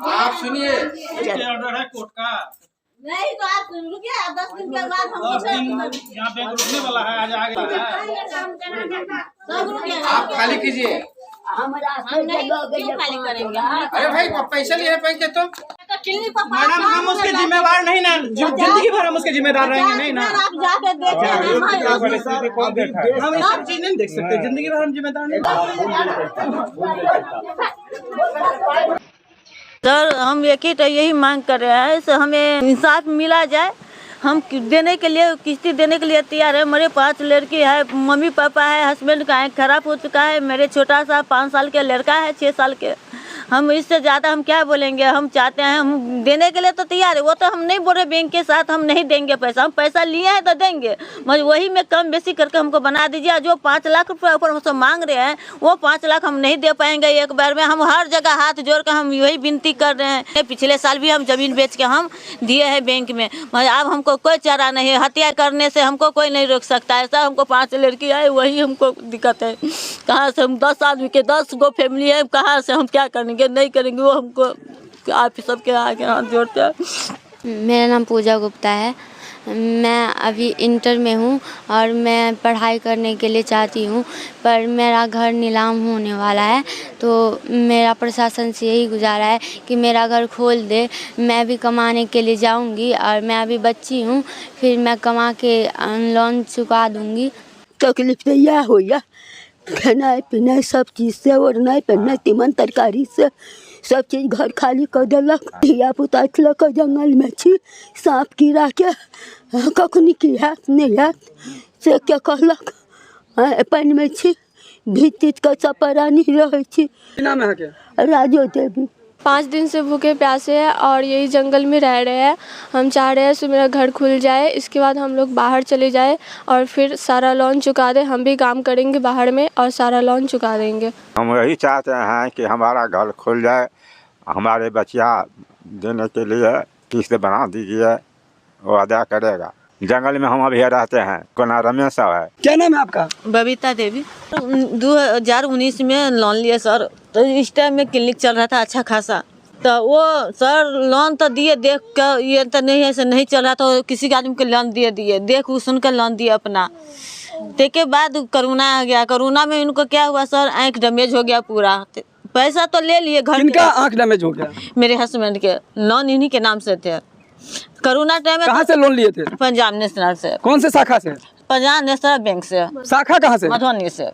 आप सुनिए, ऑर्डर है कोर्ट का। नहीं तो आप रुकिए, 10 दिन के बाद हम 10 दिन यहाँ बैंक रुकने वाला है, आज आगे आप खाली कीजिए। हम नहीं क्यों खाली करेंगे? अरे भाई पैसा लिए बैंक के तो मैडम हम उसके जिम्मेवार नहीं ना, जिंदगी भर हम उसके जिम्मेदार रहेंगे नहीं ना। आप जाके देखें। हम ये सब चीज नहीं देख सकते, जिंदगी भर हम जिम्मेदार नहीं। सर हम यही मांग कर रहे हैं, से हमें इंसाफ मिला जाए। हम देने के लिए किस्ती देने के लिए तैयार है। मेरे 5 लड़की है, मम्मी पापा है, हस्बैंड का आँख खराब हो चुका है, मेरे छोटा सा 5 साल के लड़का है, 6 साल के। हम इससे ज़्यादा हम क्या बोलेंगे? हम चाहते हैं, हम देने के लिए तो तैयार है। वो तो हम नहीं बोल रहे बैंक के साथ हम नहीं देंगे पैसा, हम पैसा लिए हैं तो देंगे, मगर वही में कम बेसी करके हमको बना दीजिए। जो 5 लाख रुपये ऊपर हमसे मांग रहे हैं, वो 5 लाख हम नहीं दे पाएंगे एक बार में। हम हर जगह हाथ जोड़ कर हम यही विनती कर रहे हैं। पिछले साल भी हम ज़मीन बेच के हम दिए हैं बैंक में, मगर अब हमको कोई चारा नहीं है। हत्या करने से हमको कोई नहीं रोक सकता है। सर हमको 5 लड़की है, वही हमको दिक्कत है। कहाँ से हम 10 आदमी के 10 गो फैमिली है, कहाँ से हम क्या करेंगे? नहीं करेंगे, वो हमको आप सबके आगे हाथ जोड़ते हैं। मेरा नाम पूजा गुप्ता है। मैं अभी इंटर में हूँ और मैं पढ़ाई करने के लिए चाहती हूँ, पर मेरा घर नीलाम होने वाला है। तो मेरा प्रशासन से यही गुजारा है कि मेरा घर खोल दे। मैं भी कमाने के लिए जाऊँगी और मैं अभी बच्ची हूँ, फिर मैं कमा के लोन चुका दूँगी। तकलीफ तो यह हो या खाना पीना सब चीज़ से, और नहीं पहनना तीमन तरकारी से सब चीज़ घर खाली कर दिलक। धिया पुता लक जंगल में छी, सांप कीड़ा के कखनी की हाथ नहीं हाथ से क्या कहलक पानी में छी, भीत का चपरानी रहे छी। नाम है क्या? राजो देवी। 5 दिन से भूखे प्यासे हैं और यही जंगल में रह रहे हैं। हम चाह रहे हैं कि मेरा घर खुल जाए, इसके बाद हम लोग बाहर चले जाए और फिर सारा लोन चुका दें। हम भी काम करेंगे बाहर में और सारा लोन चुका देंगे। हम यही चाहते हैं कि हमारा घर खुल जाए, हमारे बच्चियाँ देने के लिए किस्त बना दीजिए, वो अदा करेगा। जंगल में हम अभी रहते हैं, कोना रमेश है। क्या नाम है आपका? बबीता देवी। 2019 में लोन लिए सर, तो इस टाइम में क्लिनिक चल रहा था अच्छा खासा। तो वो सर लोन तो दिए, देख कर ये तो नहीं है से नहीं चल रहा, तो किसी के आदमी को लोन दिए देख सुन कर लोन दिए अपना। के बाद कोरोना आ गया। कोरोना में इनको क्या हुआ सर, आँख डैमेज हो गया पूरा। पैसा तो ले लिए घर। किनका आँख डैमेज हो गया? मेरे हस्बैंड के। लोन इन्हीं के नाम से थे। कोरोना टाइम में कहाँ से लोन लिए थे? पंजाब नेशनल से। कौन से शाखा से? पंजाब नेशनल बैंक से। शाखा कहाँ से? मधुबनी से।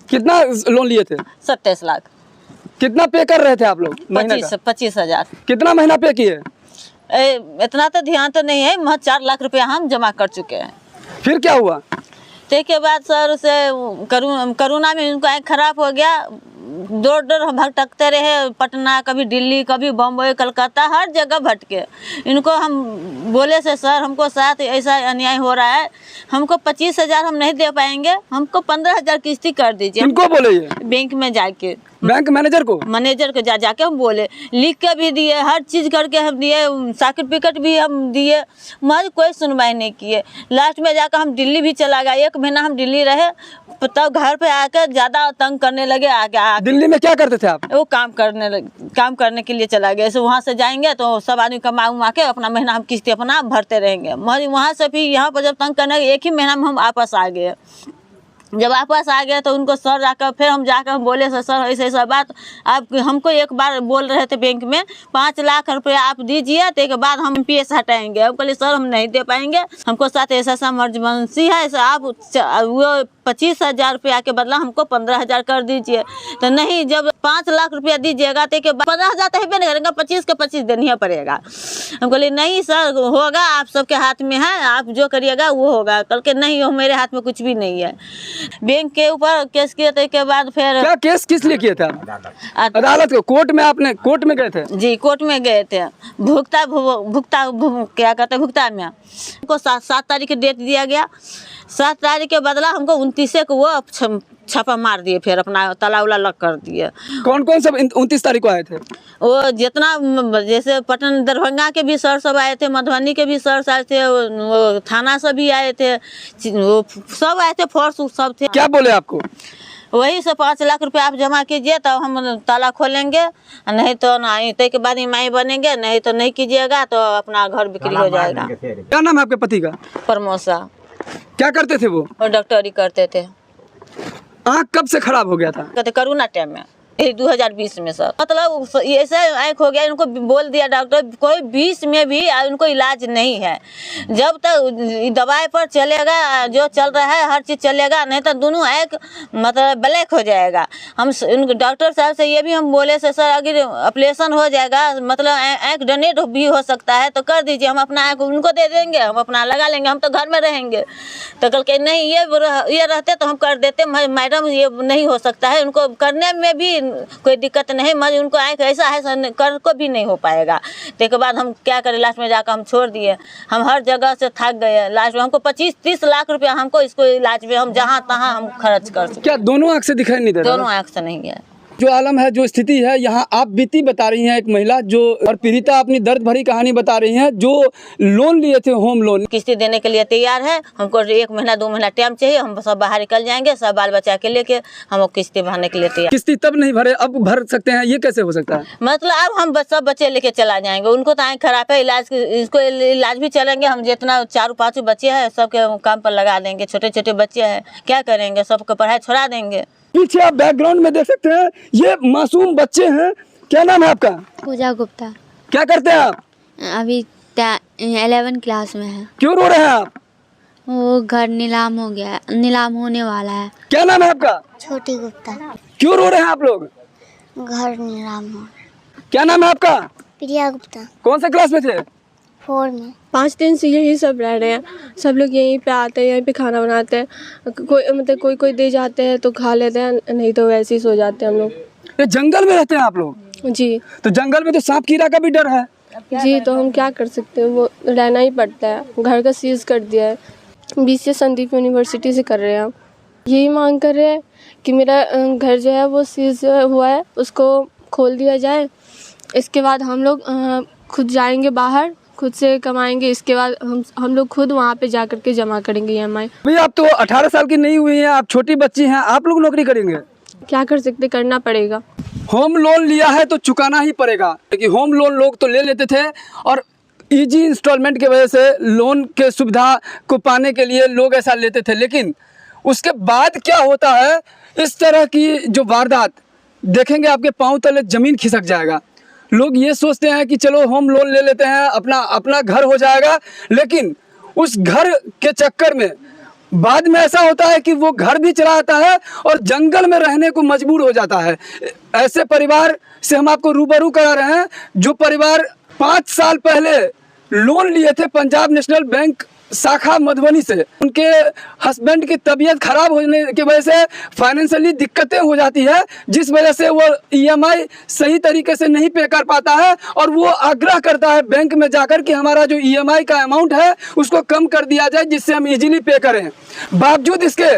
कितना लोन लिए थे? 27 लाख। कितना पे कर रहे थे आप लोग? 25,000। कितना महीना पे किए? इतना तो ध्यान तो नहीं है, मगर 4 लाख रुपया हम जमा कर चुके हैं। फिर क्या हुआ? के बाद सर से कोरोना में उनको आँख खराब हो गया। दूर हम भटकते रहे, पटना, कभी दिल्ली, कभी बम्बई, कलकत्ता, हर जगह भटके। इनको हम बोले से सर हमको साथ ऐसा अन्याय हो रहा है, हमको 25,000 हम नहीं दे पाएंगे, हमको 15,000 किस्ती कर दीजिए। इनको बोले ये? बैंक में जाके, बैंक मैनेजर को जाके हम बोले, लिख के भी दिए, हर चीज़ करके हम दिए, सर्टिफिकेट भी हम दिए, मगर कोई सुनवाई नहीं किए। लास्ट में जाकर हम दिल्ली भी चला गया। 1 महीना हम दिल्ली रहे, तब घर पे आकर ज़्यादा तंग करने लगे। आगे दिल्ली में क्या करते थे आप? वो काम करने के लिए चला गया। ऐसे वहाँ से जाएंगे तो सब आदमी कमा उमा के अपना महीना हम किस्तें अपना भरते रहेंगे, मगर वहाँ से भी यहाँ पर जब तंग करने 1 ही महीना में हम वापस आ गए। जब वापस आ गए तो उनको सर जाकर फिर हम जाकर हम बोले सर ऐसे ऐसा बात, आप हमको एक बार बोल रहे थे बैंक में 5 लाख रुपया आप दीजिए, तो एक बाद हम PS हटाएंगे। हम बोले सर हम नहीं दे पाएंगे, हमको साथ ऐसा इमरजेंसी है, ऐसा आप वो 25,000 रुपया के बदला हमको 15,000 कर दीजिए। तो नहीं, जब 5 लाख रुपया दीजिएगा तो 15,000 तो नहीं करेंगे, 25 के 25 देना ही पड़ेगा। हम बोले नहीं सर होगा, आप सबके हाथ में है, आप जो करिएगा वो होगा। कल के नहीं हो, मेरे हाथ में कुछ भी नहीं है। बैंक के ऊपर केस किए थे के बाद फिर क्या केस किस लिए किए थे आप? अदालत को? कोर्ट में? आपने कोर्ट में गए थे? जी कोर्ट में गए थे। भुगता क्या कहते हैं, भुगता में हमको 7 तारीख डेट दिया गया। 7 तारीख के बदला हमको 29 को वो छापा मार दिए, फिर अपना ताला उला लॉक कर दिए। कौन कौन सब 29 तारीख को आए थे? वो जितना जैसे पटना दरभंगा के भी सर सब आए थे, मधुबनी के भी सर आए थे, वो थाना से भी आए थे, वो सब आए थे, फोर्स सब थे। क्या बोले आपको? वही से 5 लाख रुपया आप जमा कीजिए तो हम ताला खोलेंगे, नहीं तो नहीं, तो के बाद ईएमआई बनेंगे, नहीं तो नहीं कीजिएगा तो अपना घर बिक्री हो जाएगा। क्या नाम है आपके पति का? प्रमोसा। क्या करते थे वो? और डॉक्टरी करते थे। आँख कब से खराब हो गया था? कहते कोरोना टाइम में, 2020 में सर। मतलब ऐसे आँख हो गया, इनको बोल दिया डॉक्टर कोई 20 में भी उनको इलाज नहीं है। जब तक दवाई पर चलेगा, जो चल रहा है हर चीज़ चलेगा, नहीं तो दोनों आँख मतलब ब्लैक हो जाएगा। हम डॉक्टर साहब से ये भी हम बोले से सर अगर ऑपरेशन हो जाएगा, मतलब आँख डोनेट भी हो सकता है तो कर दीजिए, हम अपना आँख उनको दे देंगे, हम अपना लगा लेंगे, हम तो घर में रहेंगे। तो कल के नहीं ये रहते तो हम कर देते, मैडम ये नहीं हो सकता है, उनको करने में भी कोई दिक्कत नहीं, मगर उनको आँख ऐसा है कर को भी नहीं हो पाएगा। तो के बाद हम क्या करें, लास्ट में जाकर हम छोड़ दिए। हम हर जगह से थक गए, लास्ट में हमको 25-30 लाख रुपया हमको इसको इलाज में हम जहाँ तहाँ हम खर्च कर सकते। क्या दोनों आँख से दिखाई नहीं दे रहा? दोनों आँख से नहीं है। जो आलम है, जो स्थिति है यहाँ आप बीती बता रही हैं एक महिला जो, और पीड़िता अपनी दर्द भरी कहानी बता रही हैं जो लोन लिए थे, होम लोन। किस्ती देने के लिए तैयार है, हमको 1 महीना 2 महीना टाइम चाहिए, हम सब बाहर निकल जाएंगे, सब बाल बच्चा के लेके हम किस्ती भरने के लिए तैयार। किस्ती तब नहीं भरे अब भर सकते हैं, ये कैसे हो सकता है? मतलब अब हम सब बच्चे लेके चला जाएंगे, उनको तो आँख खराब है, इलाज इसको इलाज भी चलेंगे। हम जितना 4-5 बच्चे हैं सबके काम पर लगा देंगे, छोटे छोटे बच्चे हैं क्या करेंगे, सबको पढ़ाई छोड़ा देंगे। पीछे आप बैकग्राउंड में देख सकते हैं, ये मासूम बच्चे हैं। क्या नाम है आपका? पूजा गुप्ता। क्या करते हैं आप? अभी 11 क्लास में है। क्यों रो रहे हैं आप? वो घर नीलाम हो गया, नीलाम होने वाला है। क्या नाम है आपका? छोटी गुप्ता। क्यों रो रहे हैं आप लोग? घर नीलाम हो। क्या नाम है आपका? प्रिया गुप्ता। कौन सा क्लास में थे? 4 में। 5 दिन से यही सब रह रहे हैं, सब लोग यहीं पे आते हैं, यहीं पे खाना बनाते हैं। कोई दे जाते हैं तो खा लेते हैं, नहीं तो वैसे ही सो जाते हैं हम लोग। ये जंगल में रहते हैं आप लोग? जी। तो जंगल में तो सांप कीड़ा का भी डर है। जी, तो हम क्या कर सकते हैं, वो रहना ही पड़ता है। घर का सीज कर दिया है। BCA संदीप यूनिवर्सिटी से कर रहे हैं हम। यही मांग कर रहे हैं कि मेरा घर जो है वो सीज हुआ है, उसको खोल दिया जाए। इसके बाद हम लोग खुद जाएंगे बाहर, खुद से कमाएंगे। इसके बाद हम लोग खुद वहाँ पे जा करके जमा करेंगे EMI। भाई आप तो 18 साल की नहीं हुई हैं, आप छोटी बच्ची हैं, आप लोग नौकरी करेंगे? क्या कर सकते, करना पड़ेगा। होम लोन लिया है तो चुकाना ही पड़ेगा, क्योंकि होम लोन लोग तो ले लेते थे और इजी इंस्टॉलमेंट की वजह से लोन के सुविधा को पाने के लिए लोग ऐसा लेते थे। लेकिन उसके बाद क्या होता है, इस तरह की जो वारदात देखेंगे आपके पाँव तले ज़मीन खिसक जाएगा। लोग ये सोचते हैं कि चलो होम लोन ले लेते हैं, अपना घर हो जाएगा, लेकिन उस घर के चक्कर में बाद में ऐसा होता है कि वो घर भी चला जाता है और जंगल में रहने को मजबूर हो जाता है। ऐसे परिवार से हम आपको रूबरू करा रहे हैं, जो परिवार 5 साल पहले लोन लिए थे पंजाब नेशनल बैंक शाखा मधुबनी से। उनके हस्बैंड की तबीयत खराब होने की वजह से फाइनेंशियली दिक्कतें हो जाती है, जिस वजह से वो EMI सही तरीके से नहीं पे कर पाता है और वो आग्रह करता है बैंक में जाकर कि हमारा जो EMI का अमाउंट है उसको कम कर दिया जाए, जिससे हम इजीली पे करें। बावजूद इसके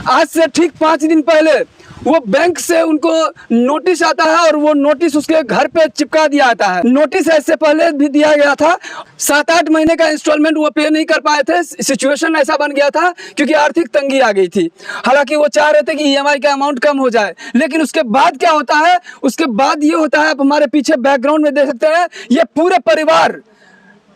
आज से ठीक 5 दिन पहले वो बैंक से उनको नोटिस आता है और वो नोटिस उसके घर पे चिपका दिया जाता है। नोटिस ऐसे पहले भी दिया गया था, 7-8 महीने का इंस्टॉलमेंट वो पे नहीं कर पाए थे। सिचुएशन ऐसा बन गया था क्योंकि आर्थिक तंगी आ गई थी। हालांकि वो चाह रहे थे कि EMI का अमाउंट कम हो जाए, लेकिन उसके बाद क्या होता है, उसके बाद ये होता है, आप हमारे पीछे बैकग्राउंड में देख सकते हैं, ये पूरे परिवार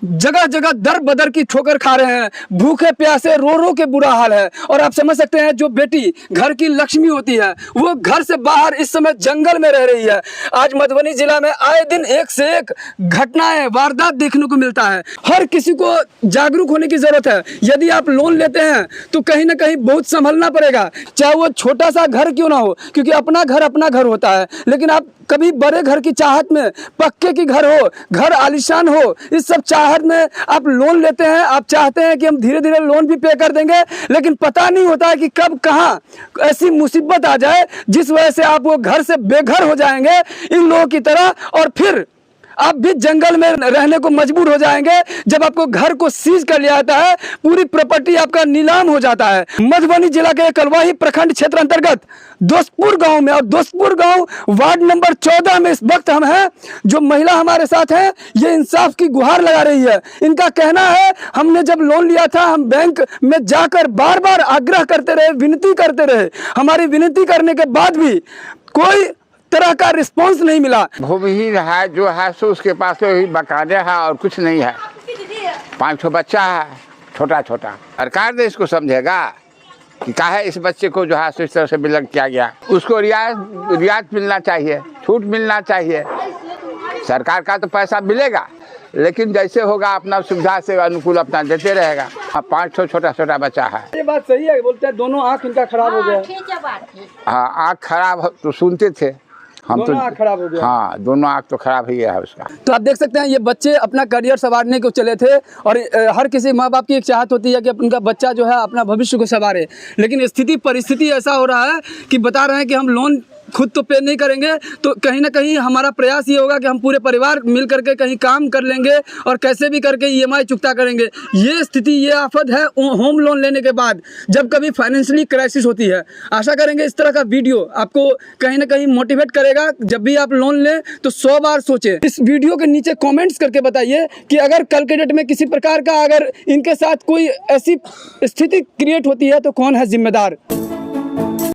जगह जगह दर बदर की ठोकर खा रहे हैं, भूखे प्यासे रो रो के बुरा हाल है। और आप समझ सकते हैं, जो बेटी घर की लक्ष्मी होती है वो घर से बाहर इस समय जंगल में रह रही है। आज मधुबनी जिला में आए दिन एक से एक घटनाएं, वारदात देखने को मिलता है। हर किसी को जागरूक होने की जरूरत है। यदि आप लोन लेते हैं तो कहीं ना कहीं बहुत संभलना पड़ेगा, चाहे वो छोटा सा घर क्यों ना हो, क्योंकि अपना घर होता है। लेकिन आप कभी बड़े घर की चाहत में, पक्के की घर हो, घर आलीशान हो, इस सब चाहत में आप लोन लेते हैं। आप चाहते हैं कि हम धीरे धीरे लोन भी पे कर देंगे, लेकिन पता नहीं होता है कि कब कहाँ ऐसी मुसीबत आ जाए जिस वजह से आप वो घर से बेघर हो जाएंगे इन लोगों की तरह, और फिर आप भी जंगल में रहने को मजबूर हो जाएंगे जब आपको घर को सीज कर लिया जाता है, पूरी प्रॉपर्टी आपका नीलाम हो जाता है। मधुबनी जिला के कलवाही प्रखंड क्षेत्र अंतर्गत दोस्तपुर गांव में, और दोस्तपुर गांव वार्ड नंबर 14 में इस वक्त हम हैं। जो महिला हमारे साथ हैं ये इंसाफ की गुहार लगा रही है। इनका कहना है हमने जब लोन लिया था हम बैंक में जाकर बार बार आग्रह करते रहे, विनती करते रहे, हमारी विनती करने के बाद भी कोई तरह का रिस्पांस नहीं मिला। भूमिहीन है जो है सो उसके पास तो यही बकाने है और कुछ नहीं है। 5 बच्चा है छोटा छोटा। सरकार ने इसको समझेगा कि काहे इस बच्चे को जो है सो इस तरह से बिलग किया गया। उसको रियायत मिलना चाहिए, छूट मिलना चाहिए। सरकार का तो पैसा मिलेगा लेकिन जैसे होगा अपना सुविधा से अनुकूल अपना देते रहेगा। 5 छोटा छोटा बच्चा है। ये बात सही है, बोलते हैं दोनों आँख इनका खराब हो गया। हाँ आँख खराब तो सुनते थे हम तो, आँख खराब हो गया। हाँ दोनों आँख तो खराब ही है उसका। तो आप देख सकते हैं ये बच्चे अपना करियर संवारने को चले थे और हर किसी माँ बाप की एक चाहत होती है कि उनका बच्चा जो है अपना भविष्य को संवारे, लेकिन परिस्थिति ऐसा हो रहा है कि बता रहे हैं कि हम लोन खुद तो पे नहीं करेंगे तो कहीं ना कहीं हमारा प्रयास ये होगा कि हम पूरे परिवार मिल करके कहीं काम कर लेंगे और कैसे भी करके EMI चुकता करेंगे। ये स्थिति, ये आफत है होम लोन लेने के बाद जब कभी फाइनेंशियली क्राइसिस होती है। आशा करेंगे इस तरह का वीडियो आपको कहीं ना कहीं मोटिवेट करेगा। जब भी आप लोन लें तो 100 बार सोचें। इस वीडियो के नीचे कॉमेंट्स करके बताइए कि अगर कल के डेट में किसी प्रकार का अगर इनके साथ कोई ऐसी स्थिति क्रिएट होती है तो कौन है जिम्मेदार।